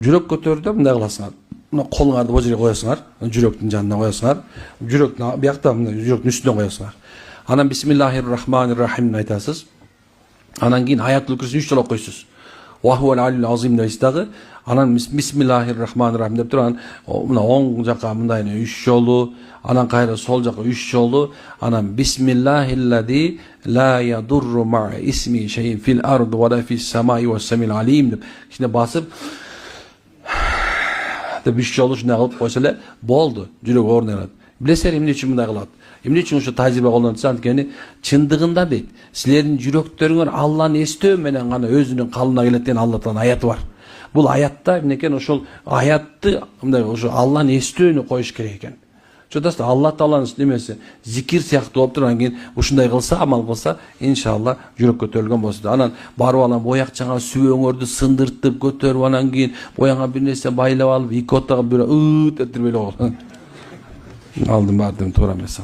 Жүрөк көтөрдү мындай кыласыңар. Мына колуңарды бул жерге коесуңар, жүрөктүн жанына коесуңар. Жүрөктүн биякта жүрөктүн үстүнө коесуңар. Анан бисмиллахир-рахманир-рахим айтасыз. Анан кийин аятул курси 3 жолу окуйсуз. Ва хувал алил азим дейсиз дагы. Анан бисмиллахир-рахманир-рахим деп турган мына оң жакка мындай 3 жолу, анан кайра сол жакка 3 жолу, анан бисмиллахиллади ла ядурру ма исми шейин фил ард ва ла фис самаи ва самил алим деп кичине басып деп 3 жолу ушундай кылып койсо эле болду. Жүрөк орун алат. Билесиңер эмне үчүн мындай кылат? Эмне үчүн ушу тажрыйба колдонуп анткени чындыгында дейт. Силердин жүрөктөрүңөр Алланы эстөө менен гана өзүнүн калына келет деген Алла Тааланын аяты бар. Бул аятта эмнекен ошол аятты мындай ошо Алланы эстөөнү коюш керек экен. Чотасты Алла Тааланын немеси зикир сыяктуу болуп тургандан кийин ушундай кылса, амал кылса, иншалла жүрөк көтөрүлгөн болсо. Анан барып алам боякчаңа сүйөңөрдү сындыртып көтөрүп анан кийин бояңа бир нерсе байлап алып, 2 оттогу бир этирбей эле кол. Алдым бардым туура эмес.